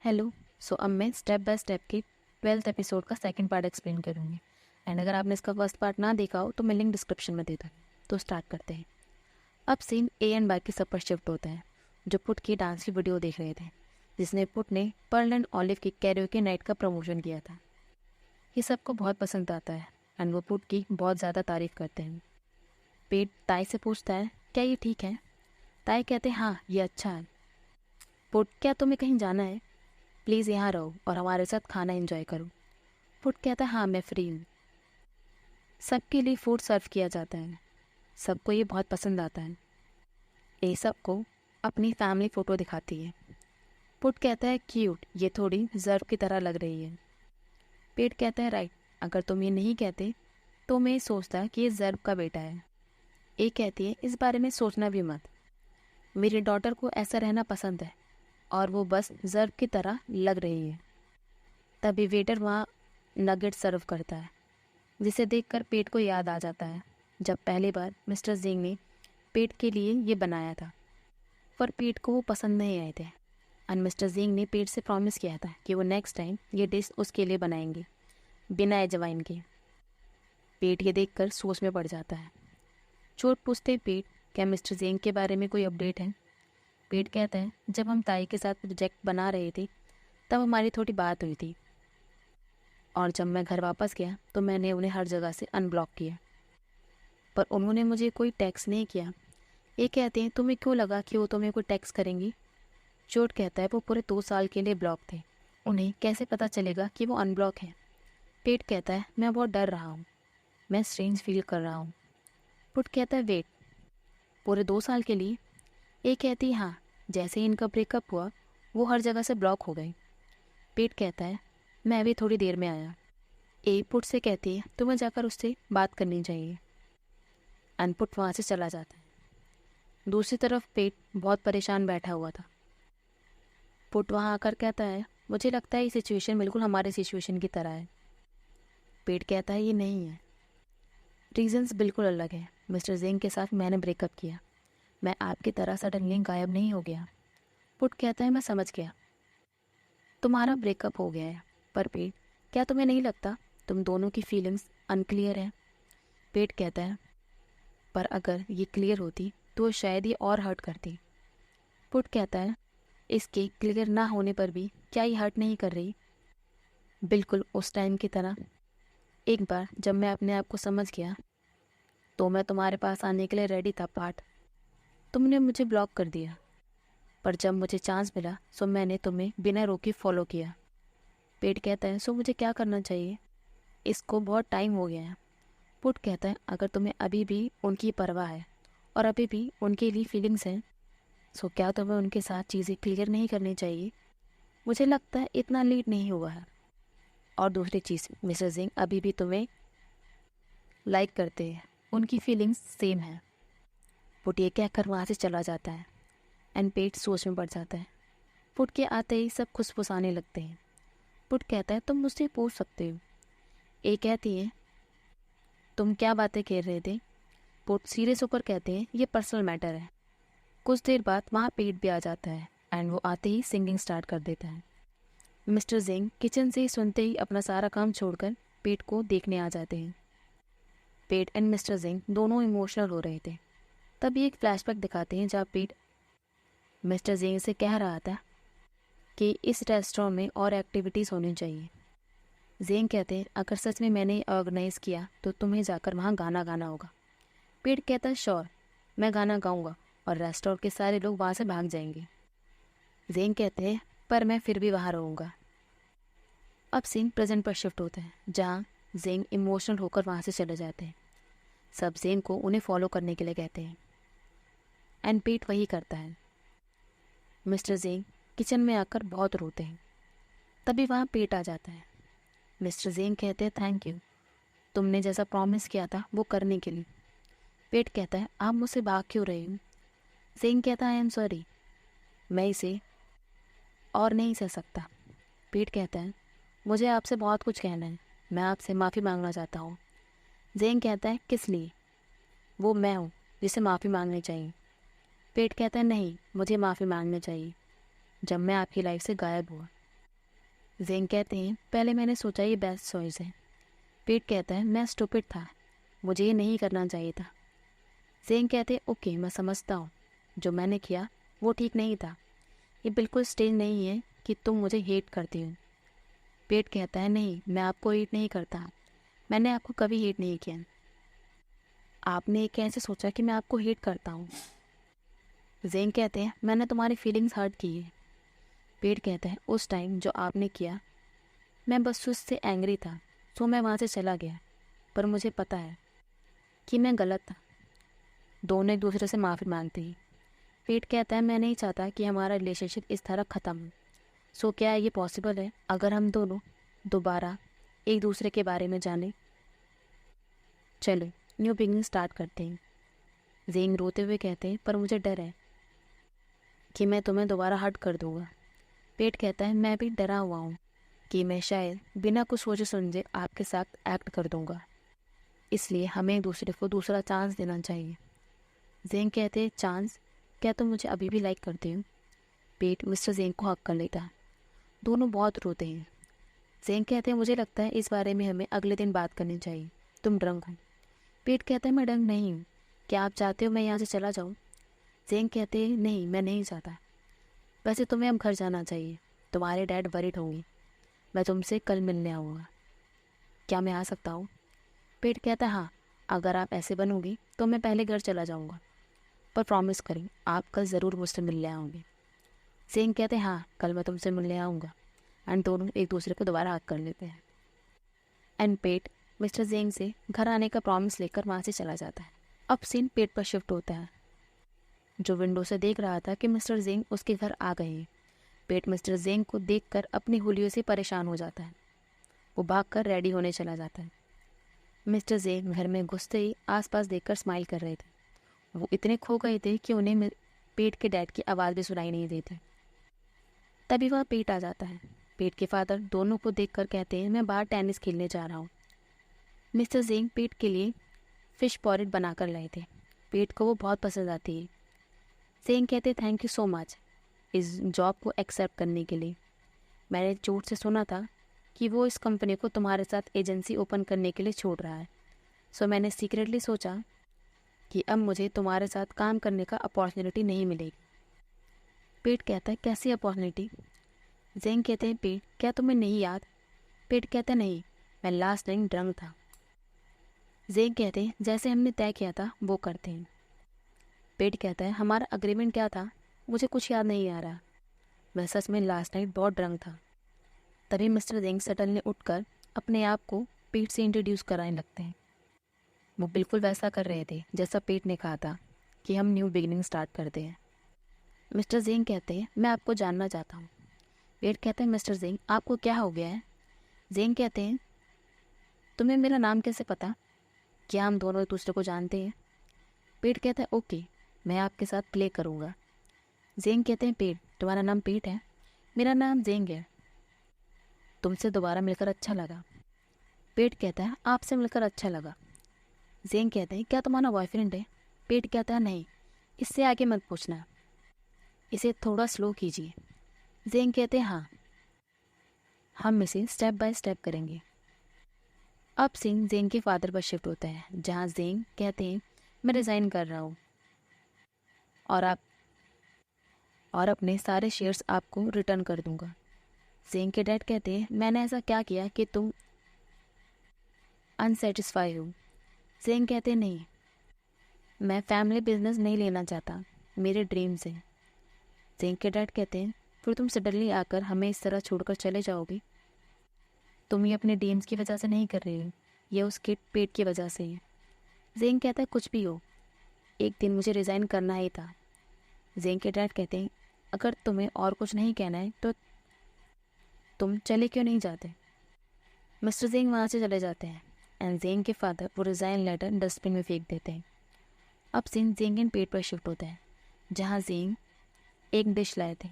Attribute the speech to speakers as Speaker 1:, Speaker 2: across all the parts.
Speaker 1: Hello. सो अब मैं step by step के 12th एपिसोड का सेकंड पार्ट एक्सप्लेन करूँगी। एंड अगर आपने इसका फर्स्ट पार्ट ना देखा हो तो मैं लिंक डिस्क्रिप्शन में दे दूँ। तो स्टार्ट करते हैं। अब सीन ए एंड बाकी सब पर शिफ्ट होता है, जो पुट की डांस की वीडियो देख रहे थे, जिसने पुट ने पर्ल एंड ऑलिव की कैरियोके नाइट का प्रमोशन किया था। ये सबको बहुत पसंद आता है एंड वो पुट की बहुत ज़्यादा तारीफ करते हैं। पेट ताई से पूछता है, क्या ये ठीक है? ताई कहते हैं, हाँ ये अच्छा है। पुट, क्या तुम्हें कहीं जाना है? प्लीज़ यहाँ रहो और हमारे साथ खाना एंजॉय करो। पुट कहता है, हाँ मैं फ्री हूँ। सबके लिए फूड सर्व किया जाता है। सबको ये बहुत पसंद आता है। ए सबको अपनी फैमिली फ़ोटो दिखाती है। पुट कहता है, क्यूट, ये थोड़ी जर्व की तरह लग रही है। पेट कहता है, राइट, अगर तुम ये नहीं कहते तो मैं सोचता कि ये जर्व का बेटा है। ए कहती है, इस बारे में सोचना भी मत, मेरी डॉटर को ऐसा रहना पसंद है और वो बस जर्व की तरह लग रही है। तभी वेटर वहाँ नगेट सर्व करता है, जिसे देखकर पेट को याद आ जाता है जब पहली बार मिस्टर जिंग ने पेट के लिए ये बनाया था, पर पेट को वो पसंद नहीं आए थे। एंड मिस्टर जिंग ने पेट से प्रॉमिस किया था कि वो नेक्स्ट टाइम ये डिश उसके लिए बनाएंगे बिना अजवाइन के। पेट ये देखकर सोच में पड़ जाता है। चोट पूछते, पेट, क्या मिस्टर जिंग के बारे में कोई अपडेट है? पेट कहता है, जब हम ताई के साथ प्रोजेक्ट बना रहे थे तब हमारी थोड़ी बात हुई थी, और जब मैं घर वापस गया तो मैंने उन्हें हर जगह से अनब्लॉक किया, पर उन्होंने मुझे कोई टैक्स नहीं किया। ये कहते हैं, तुम्हें क्यों लगा कि वो तुम्हें कोई टैक्स करेंगी? चोट कहता है, वो पूरे 2 साल के लिए ब्लॉक थे, उन्हें कैसे पता चलेगा कि वो अनब्लॉक है? पेट कहता है, मैं बहुत डर रहा हूँ, मैं स्ट्रेंज फील कर रहा हूँ। पुट कहता है, वेट, पूरे 2 साल के लिए? ये कहती है, हाँ, जैसे ही इनका ब्रेकअप हुआ वो हर जगह से ब्लॉक हो गई। पेट कहता है, मैं अभी थोड़ी देर में आया। ए पुट से कहती है, तुम्हें जाकर उससे बात करनी चाहिए। अनपुट वहाँ से चला जाता है। दूसरी तरफ पेट बहुत परेशान बैठा हुआ था। पुट वहाँ आकर कहता है, मुझे लगता है ये सिचुएशन बिल्कुल हमारे सिचुएशन की तरह है। पेट कहता है, ये नहीं है, रीजंस बिल्कुल अलग है। मिस्टर जिंग के साथ मैंने ब्रेकअप किया, मैं आपकी तरह सडनली गायब नहीं हो गया। पुट कहता है, मैं समझ गया, तुम्हारा ब्रेकअप हो गया है, पर पेट, क्या तुम्हें नहीं लगता तुम दोनों की फीलिंग्स अनक्लियर है? पेट कहता है, पर अगर ये क्लियर होती तो शायद ये और हर्ट करती। पुट कहता है, इसके क्लियर ना होने पर भी क्या ये हर्ट नहीं कर रही? बिल्कुल उस टाइम की तरह। एक बार जब मैं अपने आप को समझ गया तो मैं तुम्हारे पास आने के लिए रेडी था पार्ट। तुमने मुझे ब्लॉक कर दिया, पर जब मुझे चांस मिला सो मैंने तुम्हें बिना रोके फॉलो किया। पेट कहता है, सो मुझे क्या करना चाहिए? इसको बहुत टाइम हो गया है। पुट कहता है, अगर तुम्हें अभी भी उनकी परवाह है और अभी भी उनके लिए फीलिंग्स हैं, सो क्या तुम्हें उनके साथ चीज़ें क्लियर नहीं करनी चाहिए? मुझे लगता है इतना लेट नहीं हुआ है। और दूसरी चीज़, मिस्टर जिंग अभी भी तुम्हें लाइक करते हैं, उनकी फीलिंग्स सेम है। पुट ये कहकर वहाँ से चला जाता है एंड पेट सोच में पड़ जाता है। पुट के आते ही सब खुसफुसाने लगते हैं। पुट कहता है, तुम मुझसे पूछ सकते हो। ए कहती है, तुम क्या बातें कह रहे थे? पुट सीरियस होकर कहते हैं, ये पर्सनल मैटर है। कुछ देर बाद वहाँ पेट भी आ जाता है एंड वो आते ही सिंगिंग स्टार्ट कर देता है। मिस्टर जिंग किचन से सुनते ही अपना सारा काम छोड़कर पेट को देखने आ जाते हैं। पेट एंड मिस्टर जिंग दोनों इमोशनल हो रहे थे। तभी एक फ्लैशबैक दिखाते हैं जहाँ पेट मिस्टर जिंग से कह रहा था कि इस रेस्टोरेंट में और एक्टिविटीज़ होनी चाहिए। जिंग कहते हैं, अगर सच में मैंने ऑर्गेनाइज़ किया तो तुम्हें जाकर वहाँ गाना गाना होगा। पेट कहता है, श्योर, मैं गाना गाऊंगा और रेस्टोरेंट के सारे लोग वहाँ से भाग जाएंगे। जिंग कहते हैं, पर मैं फिर भी वहाँ रहूँगा। अब सीन प्रेजेंट पर शिफ्ट होता है, जहाँ जिंग इमोशनल होकर वहाँ से चले जाते हैं। सब जिंग को उन्हें फॉलो करने के लिए कहते हैं एंड पेट वही करता है। मिस्टर जिंग किचन में आकर बहुत रोते हैं। तभी वहाँ पेट आ जाता है। मिस्टर जिंग कहते हैं, थैंक यू, तुमने जैसा प्रॉमिस किया था वो करने के लिए। पेट कहता है, आप मुझसे भाग क्यों रहे हो? जिंग कहता है, आई एम सॉरी, मैं इसे और नहीं सह सकता। पेट कहता है, मुझे आपसे बहुत कुछ कहना है, मैं आपसे माफ़ी मांगना चाहता हूँ। जिंग कहता है, किस लिए? वो मैं हूँ जिसे माफ़ी मांगनी चाहिए। पेट कहता है, नहीं, मुझे माफ़ी मांगनी चाहिए, जब मैं आपकी लाइफ से गायब हुआ जेंग कहते हैं पहले मैंने सोचा ये बेस्ट चॉइस है। पेट कहता है मैं स्टूपिड था, मुझे ये नहीं करना चाहिए था। जेंग कहते हैं ओके मैं समझता हूँ, जो मैंने किया वो ठीक नहीं था। ये बिल्कुल स्टेज नहीं है कि तुम मुझे हेट करती हो। पेट कहता है नहीं, मैं आपको हेट नहीं करता, मैंने आपको कभी हेट नहीं किया। आपने कैसे सोचा कि मैं आपको हेट करता हूँ? जेंग कहते हैं मैंने तुम्हारी फीलिंग्स हर्ट की है। पेट कहता है उस टाइम जो आपने किया मैं बस उससे एंग्री था, सो मैं वहाँ से चला गया, पर मुझे पता है कि मैं गलत था। दोनों एक दूसरे से माफ़ी मांगते हैं। पेट कहता है मैं नहीं चाहता कि हमारा रिलेशनशिप इस तरह ख़त्म हो। सो क्या ये पॉसिबल है अगर हम दोनों दोबारा एक दूसरे के बारे में जानें? चलो न्यू बिगिनिंग स्टार्ट करते हैं। जेंग रोते हुए कहते हैं पर मुझे डर है कि मैं तुम्हें दोबारा हर्ट कर दूंगा। पेट कहता है मैं भी डरा हुआ हूँ कि मैं शायद बिना कुछ सोचे समझे आपके साथ एक्ट कर दूंगा, इसलिए हमें एक दूसरे को दूसरा चांस देना चाहिए। जेंग कहते हैं चांस? क्या तुम मुझे अभी भी लाइक करते हो? पेट मिस्टर जेंग को हक कर लेता है। दोनों बहुत रोते हैं। जेंग कहते हैं मुझे लगता है इस बारे में हमें अगले दिन बात करनी चाहिए, तुम ड्रंक हो। पेट कहता है मैं ड्रंक नहीं हूँ, क्या आप चाहते हो मैं यहाँ से चला जाऊँ? जेंग कहते हैं नहीं मैं नहीं चाहता, वैसे तुम्हें अब घर जाना चाहिए, तुम्हारे डैड वरिड होंगे, मैं तुमसे कल मिलने आऊँगा, क्या मैं आ सकता हूँ? पेट कहता है हाँ, अगर आप ऐसे बनोगी तो मैं पहले घर चला जाऊँगा, पर प्रॉमिस करें आप कल ज़रूर मुझसे मिलने आओगे। जेंग कहते हैं हाँ कल मैं तुमसे मिलने आऊँगा। एंड दोनों एक दूसरे को दोबारा हक कर लेते हैं। एंड पेट मिस्टर जेंग से घर आने का प्रॉमिस लेकर वहाँ से चला जाता है। अब सीन पेट पर शिफ्ट होता है, जो विंडो से देख रहा था कि मिस्टर जेंग उसके घर आ गए हैं। पेट मिस्टर जेंग को देखकर अपनी हुलियों से परेशान हो जाता है। वो भागकर रेडी होने चला जाता है। मिस्टर जेंग घर में घुसते ही आसपास देखकर स्माइल कर रहे थे। वो इतने खो गए थे कि उन्हें पेट के डैड की आवाज़ भी सुनाई नहीं देती। तभी वह पेट आ जाता है। पेट के फादर दोनों को देखकर कहते हैं मैं बाहर टेनिस खेलने जा रहा हूँ। मिस्टर जेंग पेट के लिए फ़िश पॉरेट बनाकर लाए थे। पेट को वो बहुत पसंद आती है। जेंग कहते थैंक यू सो मच इस जॉब को एक्सेप्ट करने के लिए। मैंने चोट से सुना था कि वो इस कंपनी को तुम्हारे साथ एजेंसी ओपन करने के लिए छोड़ रहा है, सो मैंने सीक्रेटली सोचा कि अब मुझे तुम्हारे साथ काम करने का अपॉर्चुनिटी नहीं मिलेगी। पेट कहता है कैसी अपॉर्चुनिटी? जेंग कहते हैं पेट क्या तुम्हें नहीं याद? पेट कहता है नहीं, मैं लास्ट टाइम ड्रंक था। जेंग कहते हैं जैसे हमने तय किया था वो करते हैं। पेट कहता है हमारा अग्रीमेंट क्या था? मुझे कुछ याद नहीं आ रहा, मैं सच में लास्ट नाइट बहुत ड्रंक था। तभी मिस्टर जेंग सटल ने उठकर अपने आप को पेट से इंट्रोड्यूस कराने लगते हैं। वो बिल्कुल वैसा कर रहे थे जैसा पेट ने कहा था कि हम न्यू बिगिनिंग स्टार्ट करते हैं। मिस्टर जेंग कहते हैं मैं आपको जानना चाहता हूँ। पेट कहते हैं मिस्टर जेंग आपको क्या हो गया है? जेंग कहते हैं तुम्हें मेरा नाम कैसे पता? क्या हम दोनों एक दूसरे को जानते हैं? पेट कहता है ओके, मैं आपके साथ प्ले करूँगा। जेंग कहते हैं पेट तुम्हारा नाम पेट है? मेरा नाम जेंग है। तुमसे दोबारा मिलकर अच्छा लगा। पेट कहता है आपसे मिलकर अच्छा लगा। जेंग कहते हैं क्या तुम्हारा बॉयफ्रेंड है? पेट कहता है नहीं, इससे आगे मत पूछना, इसे थोड़ा स्लो कीजिए। जेंग कहते हैं हाँ, हम इसे स्टेप बाय स्टेप करेंगे। अब सीन जेंग के फादर पर शिफ्ट होता है, जहाँ जेंग कहते हैं मैं रिज़ाइन कर रहा हूँ और अपने सारे शेयर्स आपको रिटर्न कर दूंगा। जेंग के डैड कहते हैं मैंने ऐसा क्या किया कि तुम अनसेटिस्फाई हो? जेंग कहते हैं नहीं, मैं फैमिली बिजनेस नहीं लेना चाहता, मेरे ड्रीम्स हैं। जेंग के डैड कहते हैं फिर तुम सडनली आकर हमें इस तरह छोड़कर चले जाओगे? तुम ये अपने ड्रीम्स की वजह से नहीं कर रहे हो, ये उस किड पेट की वजह से है। जेंग कहता है कुछ भी हो, एक दिन मुझे रिज़ाइन करना ही था। जेंग के डैड कहते हैं अगर तुम्हें और कुछ नहीं कहना है तो तुम चले क्यों नहीं जाते? मिस्टर जेंग वहाँ से चले जाते हैं एंड जेंग के फादर वो रिज़ाइन लेटर डस्टबिन में फेंक देते हैं। अब सीन जेंग एंड पेट पर शिफ्ट होता है, जहाँ जेंग एक डिश लाए थे।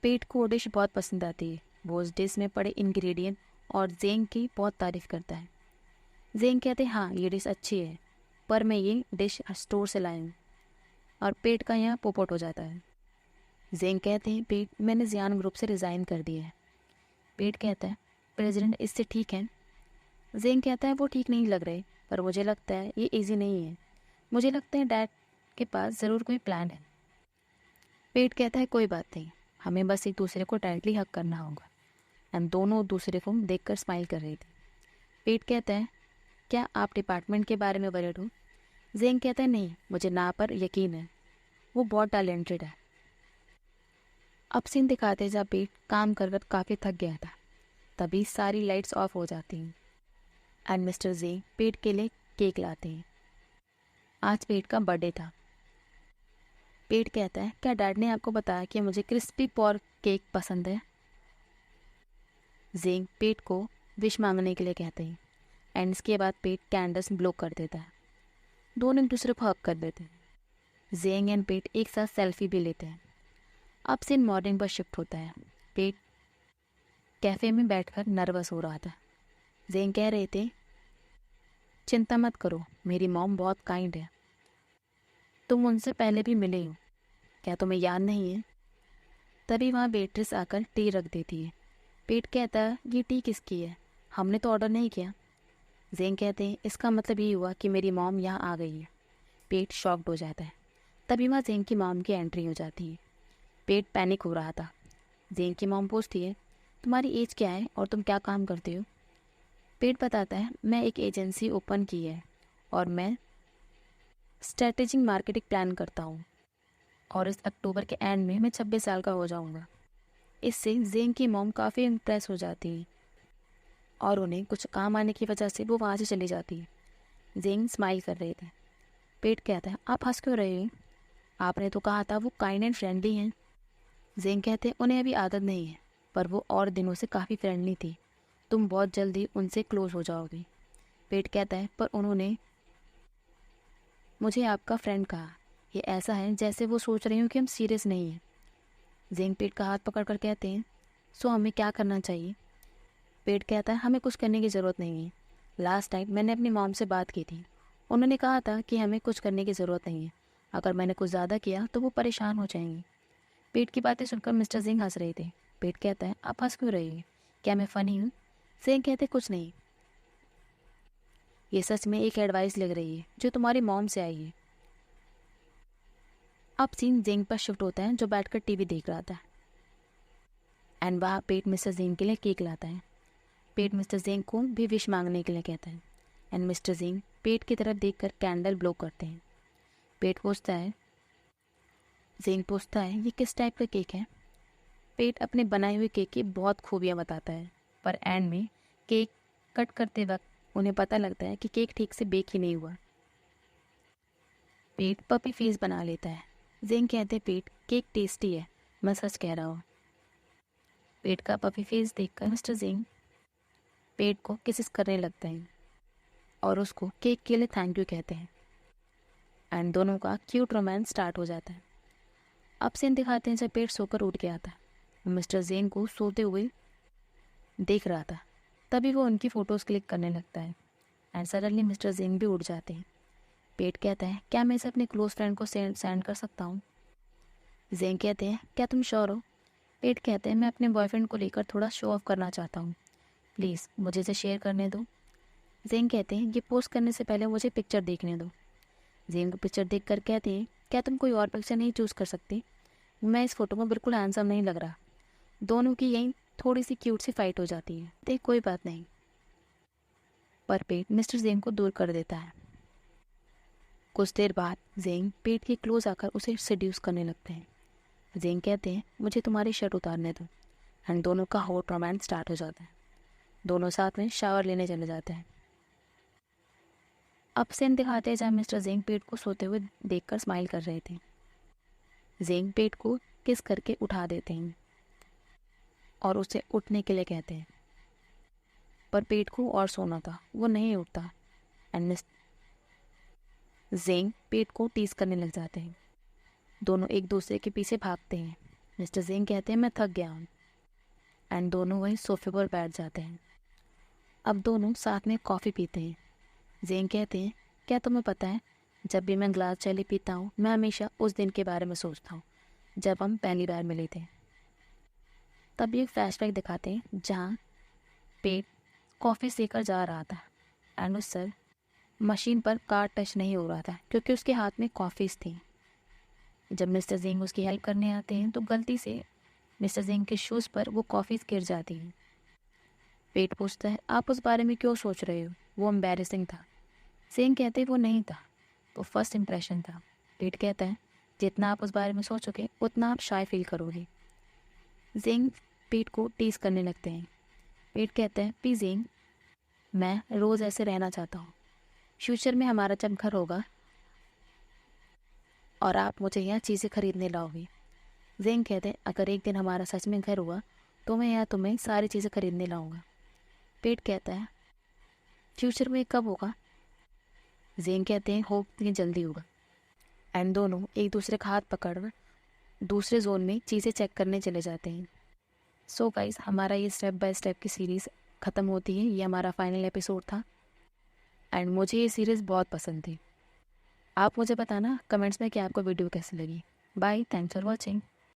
Speaker 1: पेट को वो डिश बहुत पसंद आती है। वो उस डिश में पड़े इंग्रेडिएंट और जेंग की बहुत तारीफ़ करता है। जेंग कहते हैं हाँ ये डिश अच्छी है, पर मैं ये डिश स्टोर से लाया हूँ, और पेट का यहाँ पोपट हो जाता है। जेंग कहते हैं पेट मैंने जियान ग्रुप से रिज़ाइन कर दिया है, पेट कहता है प्रेसिडेंट इससे ठीक है। जेंग कहता है वो ठीक नहीं लग रहे, पर मुझे लगता है ये इजी नहीं है। मुझे लगता है डैड के पास ज़रूर कोई प्लान है। पेट कहता है कोई बात नहीं, हमें बस एक दूसरे को टाइटली हक करना होगा। एंड दोनों दूसरे को देखकर स्माइल कर रहे थे। पेट कहता है क्या आप डिपार्टमेंट के बारे में वरीड हो? जेंग कहता है नहीं, मुझे ना पर यकीन है, वो बहुत टैलेंटेड है। अब सीन दिखाते जब पेट काम कर कर काफ़ी थक गया था। तभी सारी लाइट्स ऑफ हो जाती हैं एंड मिस्टर जेंग पेट के लिए केक लाते हैं। आज पेट का बर्थडे था। पेट कहता है क्या डैड ने आपको बताया कि मुझे क्रिस्पी पॉर्क केक पसंद है? जेंग पेट को विश मांगने के लिए कहते हैं एंड इसके बाद पेट कैंडल्स ब्लो कर देता है। दोनों एक दूसरे को हक कर देते हैं। जेंग एंड पेट एक साथ सेल्फी भी लेते हैं। अब सीन मॉर्निंग पर शिफ्ट होता है। पेट कैफ़े में बैठकर नर्वस हो रहा था। जेंग कह रहे थे चिंता मत करो, मेरी मॉम बहुत काइंड है, तुम उनसे पहले भी मिले हो, क्या तुम्हें याद नहीं है? तभी वहाँ वेट्रेस आकर टी रख देती है। पेट कहता है ये टी किसकी है, हमने तो ऑर्डर नहीं किया। जेंग कहते हैं इसका मतलब ये हुआ कि मेरी मॉम यहाँ आ गई है। पेट शॉक्ड हो जाता है। तभी वहाँ जेंग की मॉम की एंट्री हो जाती है। पेट पैनिक हो रहा था। जेंग की मॉम पूछती है तुम्हारी एज क्या है और तुम क्या काम करते हो? पेट बताता है मैं एक एजेंसी ओपन की है और मैं स्ट्रेटेजिक मार्केटिंग प्लान करता हूँ और इस अक्टूबर के एंड में मैं 26 साल का हो जाऊँगा। इससे जेंग की मॉम काफ़ी इम्प्रेस हो जाती है और उन्हें कुछ काम आने की वजह से वो वहाँ से चली जाती है। जेंग स्माइल कर रहे थे। पेट कहता है आप हंस क्यों रहे हो? आपने तो कहा था वो काइंड एंड फ्रेंडली हैं। जेंग कहते हैं उन्हें अभी आदत नहीं है, पर वो और दिनों से काफ़ी फ्रेंडली थी, तुम बहुत जल्दी उनसे क्लोज हो जाओगी। पेट कहता है पर उन्होंने मुझे आपका फ्रेंड कहा, ये ऐसा है जैसे वो सोच रही हूँ कि हम सीरियस नहीं हैं। जेंग पेट का हाथ पकड़कर कहते हैं सो हमें क्या करना चाहिए? पेट कहता है हमें कुछ करने की ज़रूरत नहीं है। लास्ट टाइम मैंने अपनी मॉम से बात की थी, उन्होंने कहा था कि हमें कुछ करने की ज़रूरत नहीं है, अगर मैंने कुछ ज़्यादा किया तो वो परेशान हो जाएंगी। पेट की बातें सुनकर मिस्टर जेंग हंस रहे थे। पेट कहता है आप हंस क्यों रही है, क्या मैं फ़नी हूँ? जेंग कहते कुछ नहीं, ये सच में एक एडवाइस लग रही है जो तुम्हारी मॉम से आई है। अब सीन जेंग पर शिफ्ट होता है जो बैठकर टीवी देख रहा था एंड वहाँ पेट मिस्टर जेंग के लिए केक लाता है। पेट मिस्टर जेंग को भी विश मांगने के लिए कहता है एंड मिस्टर जेंग पेट की तरफ देखकर कैंडल ब्लो करते हैं। पेट पूछता है जेंग पूछता है ये किस टाइप का केक है? पेट अपने बनाए हुए केक की बहुत खूबियाँ बताता है, पर एंड में केक कट करते वक्त उन्हें पता लगता है कि केक ठीक से बेक ही नहीं हुआ। पेट पपी फेस बना लेता है। जेंग कहते पेट केक टेस्टी है, मैं सच कह रहा हूँ। पेट का पपी फेस देखकर मिस्टर जेंग पेट को किसिस करने लगते हैं और उसको केक के लिए थैंक यू कहते हैं एंड दोनों का क्यूट रोमांस स्टार्ट हो जाता है। अब सीन दिखाते हैं जब पेट सोकर उठ गया था, मिस्टर जेंग को सोते हुए देख रहा था। तभी वो उनकी फ़ोटोज़ क्लिक करने लगता है एंड सडनली मिस्टर जेंग भी उठ जाते हैं। पेट कहता है क्या मैं इसे अपने क्लोज फ्रेंड को सेंड कर सकता हूँ? जेंग कहते हैं क्या तुम श्योर हो? पेट कहते हैं मैं अपने बॉयफ्रेंड को लेकर थोड़ा शो ऑफ करना चाहता हूँ, प्लीज़ मुझे इसे शेयर करने दो। जेंग कहते हैं ये पोस्ट करने से पहले मुझे पिक्चर देखने दो। जेंग को पिक्चर देख कर कहते हैं क्या तुम कोई और पिक्चर नहीं चूज़ कर सकती? मैं इस फोटो में बिल्कुल हैंडसम नहीं लग रहा। दोनों की यहीं थोड़ी सी क्यूट सी फाइट हो जाती है। देख कोई बात नहीं, पर पेट मिस्टर जेंग को दूर कर देता है। कुछ देर बाद जेंग पेट के क्लोज आकर उसे सेड्यूस करने लगते हैं। जेंग कहते हैं मुझे तुम्हारी शर्ट उतारने दो एंड दोनों का हॉट रोमांस स्टार्ट हो जाता है। दोनों साथ में शावर लेने चले जाते हैं। अब सीन दिखाते हैं जहाँ मिस्टर जेंग पेट को सोते हुए देखकर स्माइल कर रहे थे। जेंग पेट को किस करके उठा देते हैं और उसे उठने के लिए कहते हैं, पर पेट को और सोना था, वो नहीं उठता एंड जेंग पेट को टीज करने लग जाते हैं। दोनों एक दूसरे के पीछे भागते हैं। मिस्टर जेंग कहते हैं मैं थक गया हूँ एंड दोनों वहीं सोफे पर बैठ जाते हैं। अब दोनों साथ में कॉफ़ी पीते हैं। जेंग कहते हैं क्या तुम्हें पता है जब भी मैं ग्लास चैली पीता हूँ मैं हमेशा उस दिन के बारे में सोचता हूँ जब हम पहली बार मिले थे। तभी एक फ्लैशबैक दिखाते हैं जहाँ पेट कॉफ़ी सेकर जा रहा था एंड उस सर मशीन पर कार्ड टच नहीं हो रहा था क्योंकि उसके हाथ में कॉफ़ीज़ थी। जब मिस्टर जिंग उसकी हेल्प करने आते हैं तो गलती से मिस्टर जिंग के शूज़ पर वो कॉफ़ीज़ गिर जाती हैं। पेट पूछता है, आप उस बारे में क्यों सोच रहे हो, वो एम्बैरेसिंग था। जिंग कहते वो नहीं था, वो फर्स्ट इम्प्रेशन था। पेट कहता है, जितना आप उस बारे में सोचोगे उतना आप शाय फील करोगे। जिंग पेट को टीज करने लगते हैं। पेट कहता है, प्लीज जिंग, मैं रोज़ ऐसे रहना चाहता हूँ। फ्यूचर में हमारा जब घर होगा और आप मुझे यहाँ चीज़ें खरीदने लाओगे। जिंग कहते हैं, अगर एक दिन हमारा सच में घर हुआ तो मैं यहाँ तुम्हें सारी चीज़ें खरीदने लाऊंगा। पेट कहता है, फ्यूचर में कब होगा? जिंग कहते हैं, होप ये जल्दी होगा। एंड दोनों एक दूसरे का हाथ पकड़ दूसरे जोन में चीज़ें चेक करने चले जाते हैं। सो गाइस, हमारा ये स्टेप बाय स्टेप की सीरीज़ ख़त्म होती है। ये हमारा फाइनल एपिसोड था एंड मुझे ये सीरीज़ बहुत पसंद थी। आप मुझे बताना कमेंट्स में कि आपको वीडियो कैसी लगी। Bye, thanks for watching.